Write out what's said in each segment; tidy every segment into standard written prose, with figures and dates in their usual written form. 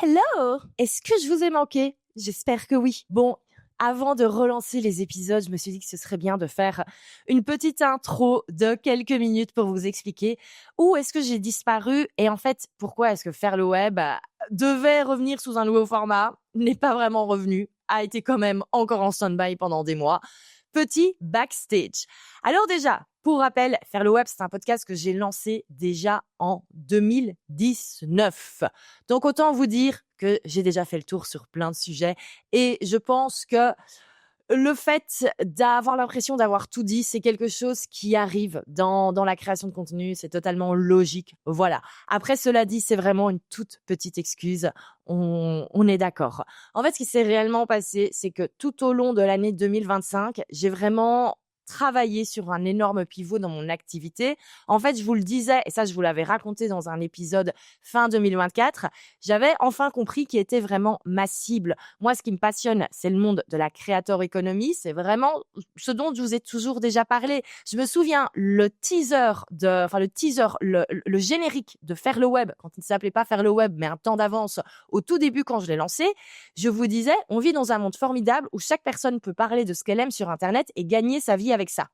Hello! Est-ce que je vous ai manqué? J'espère que oui. Bon, avant de relancer les épisodes, je me suis dit que ce serait bien de faire une petite intro de quelques minutes pour vous expliquer où est-ce que j'ai disparu et en fait, pourquoi est-ce que Faire le Web devait revenir sous un nouveau format, n'est pas vraiment revenu, a été quand même encore en stand-by pendant des mois. Petit backstage. Alors déjà, pour rappel, Faire le Web, c'est un podcast que j'ai lancé déjà en 2019. Donc autant vous dire que j'ai déjà fait le tour sur plein de sujets et je pense que le fait d'avoir l'impression d'avoir tout dit, c'est quelque chose qui arrive dans la création de contenu. C'est totalement logique. Voilà. Après, cela dit, c'est vraiment une toute petite excuse. On est d'accord. En fait, ce qui s'est réellement passé, c'est que tout au long de l'année 2025, j'ai vraiment travaillé sur un énorme pivot dans mon activité. En fait, je vous le disais, et ça, je vous l'avais raconté dans un épisode fin 2024, j'avais enfin compris qui était vraiment ma cible. Moi, ce qui me passionne, c'est le monde de la creator economy. C'est vraiment ce dont je vous ai toujours déjà parlé. Je me souviens, le générique de Faire le Web, quand il ne s'appelait pas Faire le Web, mais un temps d'avance, au tout début, quand je l'ai lancé, je vous disais, on vit dans un monde formidable où chaque personne peut parler de ce qu'elle aime sur Internet et gagner sa vie avec ça.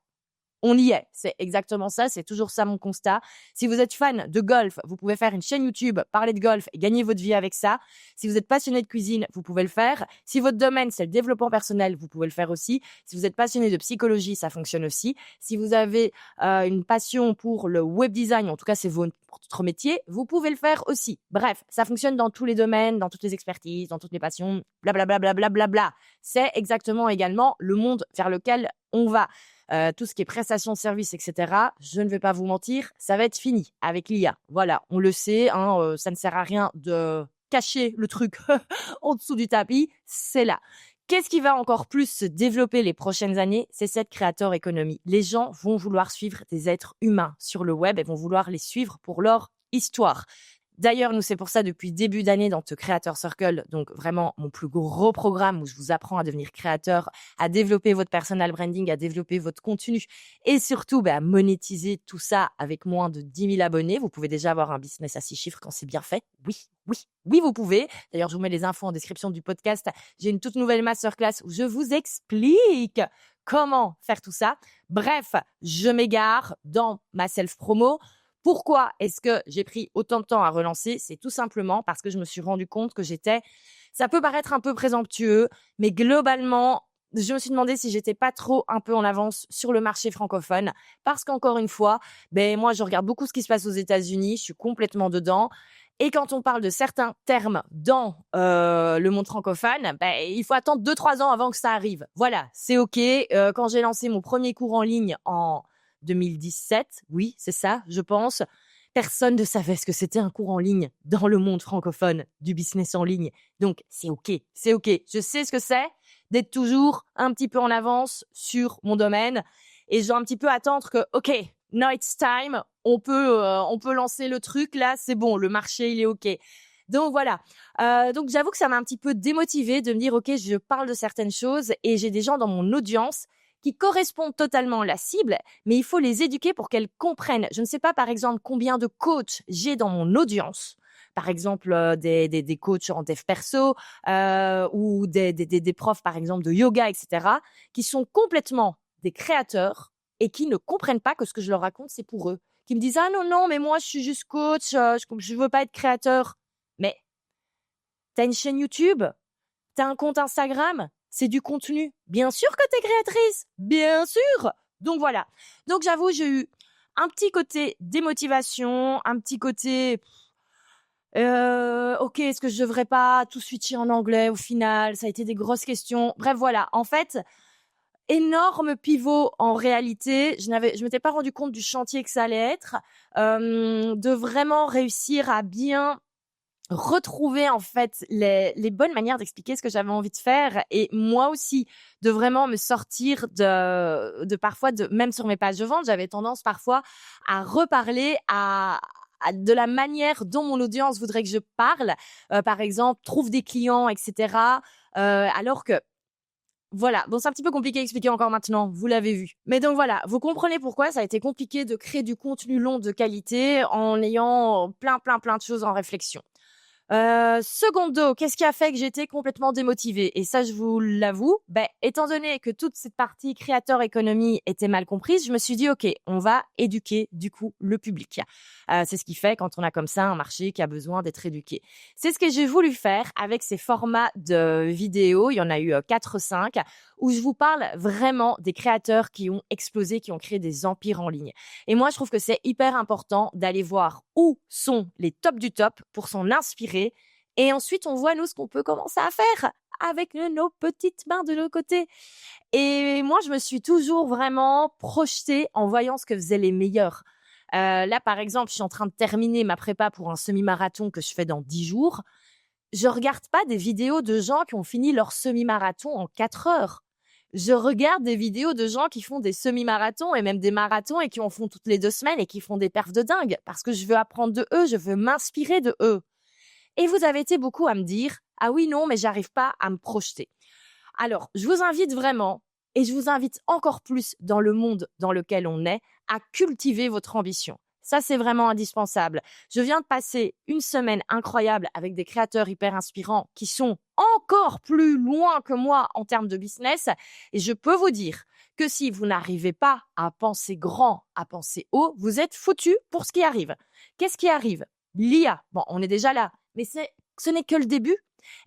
On y est, c'est exactement ça, c'est toujours ça mon constat. Si vous êtes fan de golf, vous pouvez faire une chaîne YouTube, parler de golf et gagner votre vie avec ça. Si vous êtes passionné de cuisine, vous pouvez le faire. Si votre domaine, c'est le développement personnel, vous pouvez le faire aussi. Si vous êtes passionné de psychologie, ça fonctionne aussi. Si vous avez une passion pour le web design, en tout cas c'est votre métier, vous pouvez le faire aussi. Bref, ça fonctionne dans tous les domaines, dans toutes les expertises, dans toutes les passions, blablabla. Bla, bla, bla, bla, bla. C'est exactement également le monde vers lequel on va. Tout ce qui est prestations de services, etc., je ne vais pas vous mentir, ça va être fini avec l'IA. Voilà, on le sait, ça ne sert à rien de cacher le truc en dessous du tapis, c'est là. Qu'est-ce qui va encore plus se développer les prochaines années? C'est cette creator economy. Les gens vont vouloir suivre des êtres humains sur le web et vont vouloir les suivre pour leur histoire. D'ailleurs, nous, c'est pour ça, depuis début d'année, dans The Creator Circle, donc vraiment mon plus gros programme où je vous apprends à devenir créateur, à développer votre personal branding, à développer votre contenu et surtout à monétiser tout ça avec moins de 10 000 abonnés. Vous pouvez déjà avoir un business à 6 chiffres quand c'est bien fait. Oui, vous pouvez. D'ailleurs, je vous mets les infos en description du podcast. J'ai une toute nouvelle masterclass où je vous explique comment faire tout ça. Bref, je m'égare dans ma self-promo. Pourquoi est-ce que j'ai pris autant de temps à relancer? C'est tout simplement parce que je me suis rendu compte que ça peut paraître un peu présomptueux, mais globalement, je me suis demandé si j'étais pas trop un peu en avance sur le marché francophone. Parce qu'encore une fois, moi, je regarde beaucoup ce qui se passe aux États-Unis, je suis complètement dedans. Et quand on parle de certains termes dans le monde francophone, il faut attendre 2-3 ans avant que ça arrive. Voilà, c'est OK. Quand j'ai lancé mon premier cours en ligne en 2017, oui, c'est ça, je pense. Personne ne savait ce que c'était un cours en ligne dans le monde francophone du business en ligne. Donc, c'est OK. Je sais ce que c'est d'être toujours un petit peu en avance sur mon domaine et je dois un petit peu attendre que, OK, now it's time, on peut lancer le truc, là, c'est bon, le marché, il est OK. Donc voilà. Donc j'avoue que ça m'a un petit peu démotivée de me dire, OK, je parle de certaines choses et j'ai des gens dans mon audience qui correspondent totalement à la cible, mais il faut les éduquer pour qu'elles comprennent. Je ne sais pas, par exemple, combien de coachs j'ai dans mon audience. Par exemple, des coachs en dev perso ou des profs, par exemple, de yoga, etc., qui sont complètement des créateurs et qui ne comprennent pas que ce que je leur raconte, c'est pour eux. Qui me disent « Ah non, mais moi, je suis juste coach, je veux pas être créateur. » Mais t'as une chaîne YouTube, t'as un compte Instagram, c'est du contenu. Bien sûr que t'es créatrice, bien sûr. Donc voilà. Donc j'avoue, j'ai eu un petit côté démotivation, un petit côté OK, est-ce que je devrais pas tout switcher en anglais au final? Ça a été des grosses questions. Bref, voilà. En fait, énorme pivot en réalité. Je m'étais pas rendu compte du chantier que ça allait être, de vraiment réussir à bien retrouver en fait les bonnes manières d'expliquer ce que j'avais envie de faire et moi aussi de vraiment me sortir de parfois même sur mes pages de vente, j'avais tendance parfois à reparler de la manière dont mon audience voudrait que je parle, par exemple trouve des clients, etc., alors que voilà, bon, c'est un petit peu compliqué à expliquer encore maintenant, vous l'avez vu. Mais donc voilà, vous comprenez pourquoi ça a été compliqué de créer du contenu long de qualité en ayant plein de choses en réflexion. Secondo, qu'est-ce qui a fait que j'étais complètement démotivée? Et ça, je vous l'avoue, étant donné que toute cette partie créateur économie était mal comprise, je me suis dit, OK, on va éduquer, du coup, le public. C'est ce qui fait quand on a comme ça un marché qui a besoin d'être éduqué. C'est ce que j'ai voulu faire avec ces formats de vidéos. Il y en a eu 4 ou 5 où je vous parle vraiment des créateurs qui ont explosé, qui ont créé des empires en ligne. Et moi, je trouve que c'est hyper important d'aller voir où sont les tops du top pour s'en inspirer. Et ensuite, on voit, nous, ce qu'on peut commencer à faire avec nos petites mains de nos côtés. Et moi, je me suis toujours vraiment projetée en voyant ce que faisaient les meilleurs. Là, par exemple, je suis en train de terminer ma prépa pour un semi-marathon que je fais dans 10 jours. Je regarde pas des vidéos de gens qui ont fini leur semi-marathon en 4 heures. Je regarde des vidéos de gens qui font des semi-marathons et même des marathons et qui en font toutes les 2 semaines et qui font des perfs de dingue parce que je veux apprendre de eux, je veux m'inspirer de eux. Et vous avez été beaucoup à me dire « Ah oui, non, mais j'arrive pas à me projeter ». Alors, je vous invite vraiment, et je vous invite encore plus dans le monde dans lequel on est, à cultiver votre ambition. Ça, c'est vraiment indispensable. Je viens de passer une semaine incroyable avec des créateurs hyper inspirants qui sont encore plus loin que moi en termes de business. Et je peux vous dire que si vous n'arrivez pas à penser grand, à penser haut, vous êtes foutu pour ce qui arrive. Qu'est-ce qui arrive? L'IA. Bon, on est déjà là. Mais ce n'est que le début.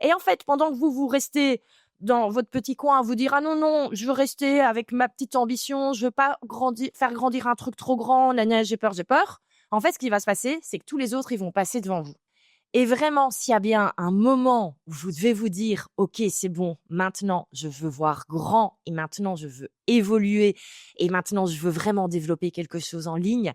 Et en fait, pendant que vous restez dans votre petit coin à vous dire « Ah non, non, je veux rester avec ma petite ambition, je veux pas faire grandir un truc trop grand, j'ai peur. » En fait, ce qui va se passer, c'est que tous les autres, ils vont passer devant vous. Et vraiment, s'il y a bien un moment où vous devez vous dire « Ok, c'est bon, maintenant, je veux voir grand et maintenant, je veux évoluer et maintenant, je veux vraiment développer quelque chose en ligne »,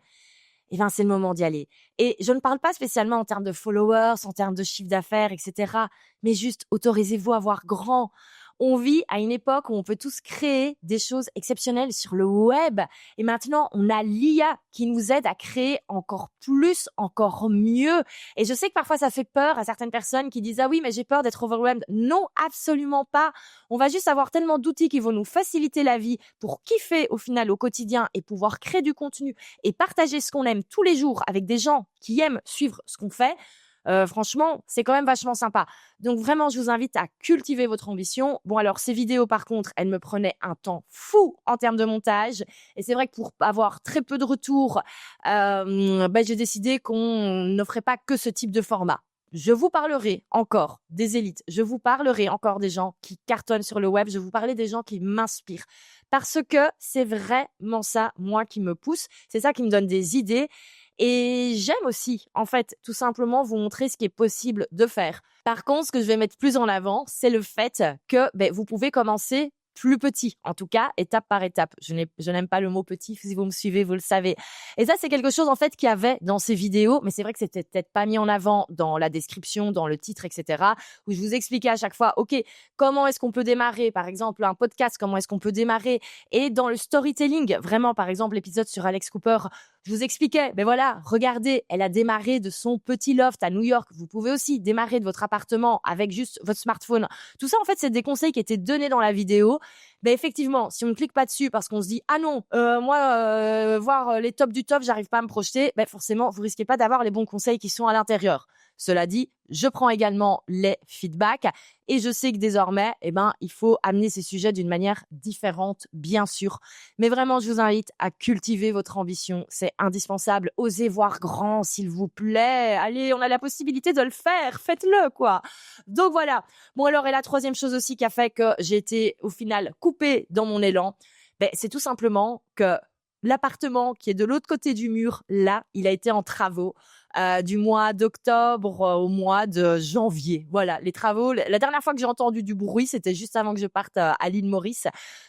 c'est le moment d'y aller. Et je ne parle pas spécialement en termes de followers, en termes de chiffre d'affaires, etc. Mais juste, autorisez-vous à voir grand. On vit à une époque où on peut tous créer des choses exceptionnelles sur le web. Et maintenant, on a l'IA qui nous aide à créer encore plus, encore mieux. Et je sais que parfois, ça fait peur à certaines personnes qui disent « Ah oui, mais j'ai peur d'être overwhelmed ». Non, absolument pas. On va juste avoir tellement d'outils qui vont nous faciliter la vie pour kiffer au final au quotidien et pouvoir créer du contenu et partager ce qu'on aime tous les jours avec des gens qui aiment suivre ce qu'on fait. Franchement, c'est quand même vachement sympa. Donc vraiment, je vous invite à cultiver votre ambition. Bon, alors ces vidéos, par contre, elles me prenaient un temps fou en termes de montage. Et c'est vrai que pour avoir très peu de retours, j'ai décidé qu'on n'offrait pas que ce type de format. Je vous parlerai encore des élites. Je vous parlerai encore des gens qui cartonnent sur le web. Je vous parlerai des gens qui m'inspirent. Parce que c'est vraiment ça, moi, qui me pousse. C'est ça qui me donne des idées. Et j'aime aussi, en fait, tout simplement vous montrer ce qui est possible de faire. Par contre, ce que je vais mettre plus en avant, c'est le fait que vous pouvez commencer plus petit, en tout cas, étape par étape. Je n'aime pas le mot petit, si vous me suivez, vous le savez. Et ça, c'est quelque chose, en fait, qu'il y avait dans ces vidéos, mais c'est vrai que c'était peut-être pas mis en avant dans la description, dans le titre, etc., où je vous expliquais à chaque fois, OK, comment est-ce qu'on peut démarrer, par exemple, un podcast, comment est-ce qu'on peut démarrer, et dans le storytelling, vraiment, par exemple, l'épisode sur Alex Cooper, je vous expliquais, voilà, regardez, elle a démarré de son petit loft à New York. Vous pouvez aussi démarrer de votre appartement avec juste votre smartphone. Tout ça, en fait, c'est des conseils qui étaient donnés dans la vidéo. Effectivement, si on ne clique pas dessus parce qu'on se dit « Ah non, moi, voir les tops du top, j'arrive pas à me projeter », forcément, vous risquez pas d'avoir les bons conseils qui sont à l'intérieur. Cela dit, je prends également les feedbacks et je sais que désormais, il faut amener ces sujets d'une manière différente, bien sûr. Mais vraiment, je vous invite à cultiver votre ambition. C'est indispensable. Osez voir grand, s'il vous plaît. Allez, on a la possibilité de le faire. Faites-le, quoi. Donc voilà. Bon, alors, et la troisième chose aussi qui a fait que j'ai été, au final, coupée dans mon élan, c'est tout simplement que l'appartement qui est de l'autre côté du mur, là, il a été en travaux du mois d'octobre au mois de janvier. Voilà, les travaux. La dernière fois que j'ai entendu du bruit, c'était juste avant que je parte à l'île Maurice.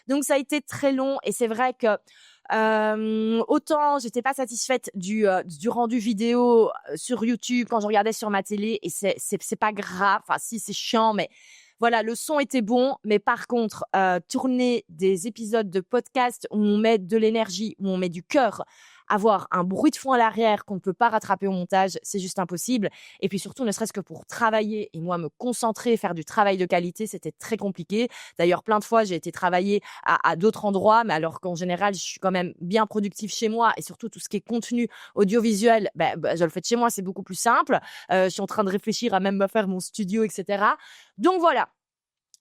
Donc, ça a été très long et c'est vrai que autant j'étais pas satisfaite du rendu vidéo sur YouTube quand je regardais sur ma télé et c'est pas grave. Enfin, si, c'est chiant, mais voilà, le son était bon, mais par contre, tourner des épisodes de podcast où on met de l'énergie, où on met du cœur avoir un bruit de fond à l'arrière qu'on ne peut pas rattraper au montage, c'est juste impossible. Et puis surtout, ne serait-ce que pour travailler et moi me concentrer, faire du travail de qualité, c'était très compliqué. D'ailleurs, plein de fois, j'ai été travailler à d'autres endroits, mais alors qu'en général, je suis quand même bien productive chez moi et surtout tout ce qui est contenu audiovisuel, je le fais de chez moi, c'est beaucoup plus simple. Je suis en train de réfléchir à même me faire mon studio, etc. Donc voilà.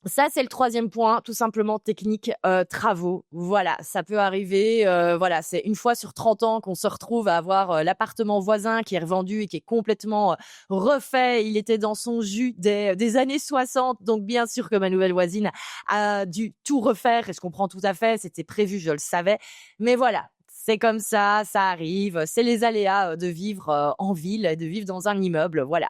Ça, c'est le troisième point, tout simplement technique, travaux. Voilà, ça peut arriver. Voilà, c'est une fois sur 30 ans qu'on se retrouve à avoir l'appartement voisin qui est revendu et qui est complètement refait. Il était dans son jus des années 60, donc bien sûr que ma nouvelle voisine a dû tout refaire et je comprends tout à fait. C'était prévu, je le savais. Mais voilà. C'est comme ça arrive. C'est les aléas de vivre en ville et de vivre dans un immeuble. Voilà.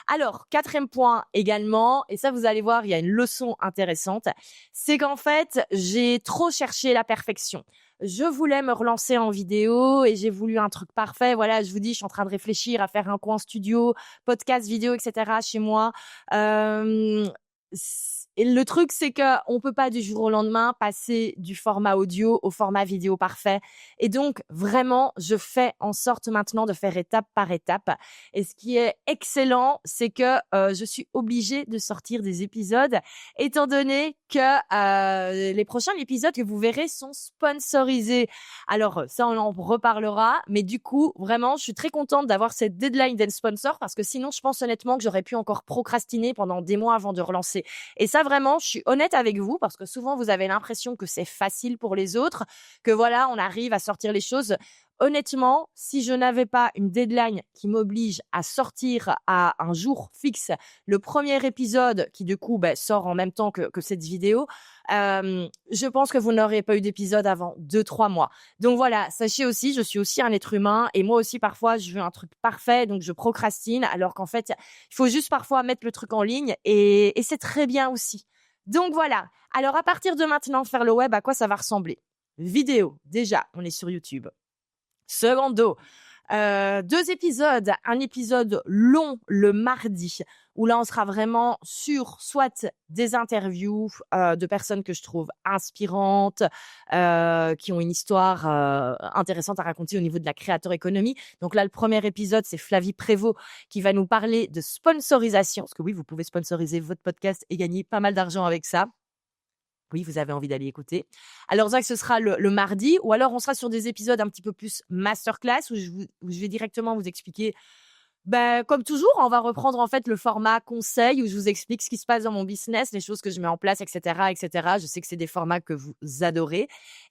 Alors, quatrième point également, et ça vous allez voir, il y a une leçon intéressante, c'est qu'en fait, j'ai trop cherché la perfection. Je voulais me relancer en vidéo et j'ai voulu un truc parfait. Voilà, je vous dis, je suis en train de réfléchir à faire un coin studio, podcast, vidéo, etc. chez moi. Et le truc, c'est que on peut pas du jour au lendemain passer du format audio au format vidéo parfait. Et donc, vraiment, je fais en sorte maintenant de faire étape par étape. Et ce qui est excellent, c'est que je suis obligée de sortir des épisodes, étant donné que les prochains épisodes que vous verrez sont sponsorisés. Alors, ça, on en reparlera. Mais du coup, vraiment, je suis très contente d'avoir cette deadline d'un sponsor parce que sinon, je pense honnêtement que j'aurais pu encore procrastiner pendant des mois avant de relancer. Et ça, vraiment, je suis honnête avec vous parce que souvent, vous avez l'impression que c'est facile pour les autres, que voilà, on arrive à sortir les choses. Honnêtement, si je n'avais pas une deadline qui m'oblige à sortir à un jour fixe le premier épisode qui du coup sort en même temps que cette vidéo, je pense que vous n'aurez pas eu d'épisode avant 2-3 mois. Donc voilà, sachez aussi, je suis aussi un être humain et moi aussi parfois je veux un truc parfait donc je procrastine alors qu'en fait il faut juste parfois mettre le truc en ligne et c'est très bien aussi. Donc voilà, alors à partir de maintenant faire le web, à quoi ça va ressembler? Vidéo, déjà, on est sur YouTube. Secondo, 2 épisodes, un épisode long le mardi, où là on sera vraiment sur soit des interviews de personnes que je trouve inspirantes, qui ont une histoire intéressante à raconter au niveau de la créateur économie. Donc là, le premier épisode, c'est Flavie Prévost qui va nous parler de sponsorisation, parce que oui, vous pouvez sponsoriser votre podcast et gagner pas mal d'argent avec ça. Oui, vous avez envie d'aller écouter. Alors ça, ce sera le mardi, ou alors on sera sur des épisodes un petit peu plus masterclass, où je vais directement vous expliquer. Comme toujours, on va reprendre en fait le format conseil où je vous explique ce qui se passe dans mon business, les choses que je mets en place, etc., etc. Je sais que c'est des formats que vous adorez.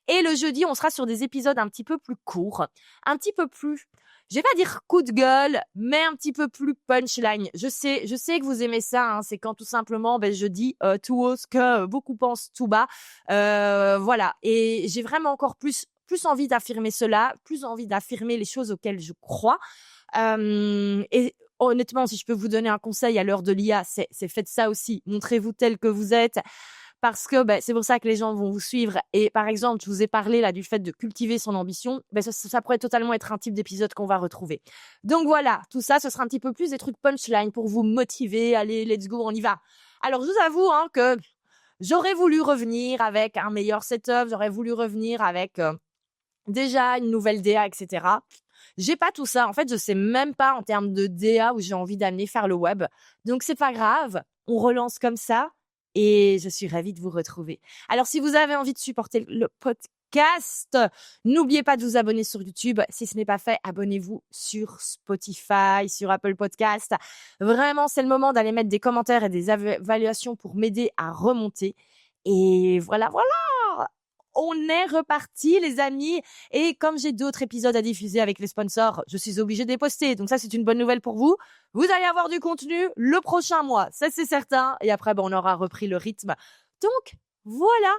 Et le jeudi, on sera sur des épisodes un petit peu plus courts, un petit peu plus, je vais pas dire coup de gueule, mais un petit peu plus punchline. Je sais que vous aimez ça. Hein, c'est quand tout simplement, je dis tout haut ce que beaucoup pensent tout bas. Voilà. Et j'ai vraiment encore plus envie d'affirmer cela, plus envie d'affirmer les choses auxquelles je crois. Et honnêtement, si je peux vous donner un conseil à l'heure de l'IA, c'est faites ça aussi. Montrez-vous tel que vous êtes. Parce que c'est pour ça que les gens vont vous suivre. Et par exemple, je vous ai parlé là du fait de cultiver son ambition. Ça pourrait totalement être un type d'épisode qu'on va retrouver. Donc voilà, tout ça, ce sera un petit peu plus des trucs punchline pour vous motiver. Allez, let's go, on y va. Alors, je vous avoue que j'aurais voulu revenir avec un meilleur setup. J'aurais voulu revenir avec déjà une nouvelle DA, etc. J'ai pas tout ça. En fait, je sais même pas en termes de DA où j'ai envie d'amener faire le web. Donc, c'est pas grave. On relance comme ça. Et je suis ravie de vous retrouver. Alors, si vous avez envie de supporter le podcast, n'oubliez pas de vous abonner sur YouTube. Si ce n'est pas fait, abonnez-vous sur Spotify, sur Apple Podcast. Vraiment, c'est le moment d'aller mettre des commentaires et des évaluations pour m'aider à remonter. Et voilà. On est reparti, les amis. Et comme j'ai d'autres épisodes à diffuser avec les sponsors, je suis obligée de les poster. Donc ça, c'est une bonne nouvelle pour vous. Vous allez avoir du contenu le prochain mois. Ça, c'est certain. Et après, on aura repris le rythme. Donc, voilà.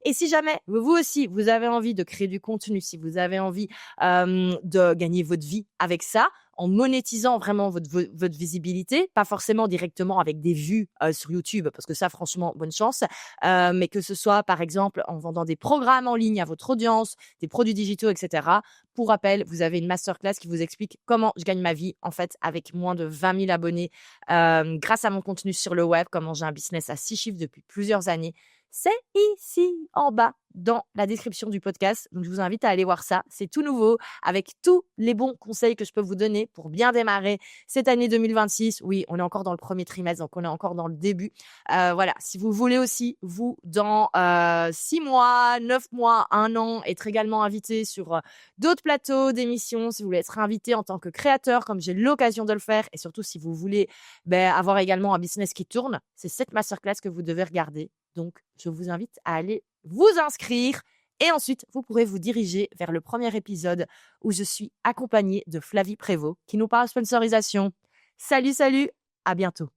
Et si jamais, vous aussi, vous avez envie de créer du contenu, si vous avez envie de gagner votre vie avec ça, en monétisant vraiment votre visibilité, pas forcément directement avec des vues sur YouTube, parce que ça, franchement, bonne chance, mais que ce soit, par exemple, en vendant des programmes en ligne à votre audience, des produits digitaux, etc. Pour rappel, vous avez une masterclass qui vous explique comment je gagne ma vie, en fait, avec moins de 20 000 abonnés, grâce à mon contenu sur le web, comment j'ai un business à 6 chiffres depuis plusieurs années. C'est ici, en bas, dans la description du podcast. Donc, je vous invite à aller voir ça. C'est tout nouveau avec tous les bons conseils que je peux vous donner pour bien démarrer cette année 2026. Oui, on est encore dans le premier trimestre, donc on est encore dans le début. Voilà, si vous voulez aussi, vous, dans 6 mois, 9 mois, 1 an, être également invité sur d'autres plateaux d'émissions, si vous voulez être invité en tant que créateur, comme j'ai l'occasion de le faire, et surtout si vous voulez avoir également un business qui tourne, c'est cette masterclass que vous devez regarder. Donc, je vous invite à aller vous inscrire et ensuite, vous pourrez vous diriger vers le premier épisode où je suis accompagnée de Flavie Prévost qui nous parle sponsorisation. Salut, à bientôt.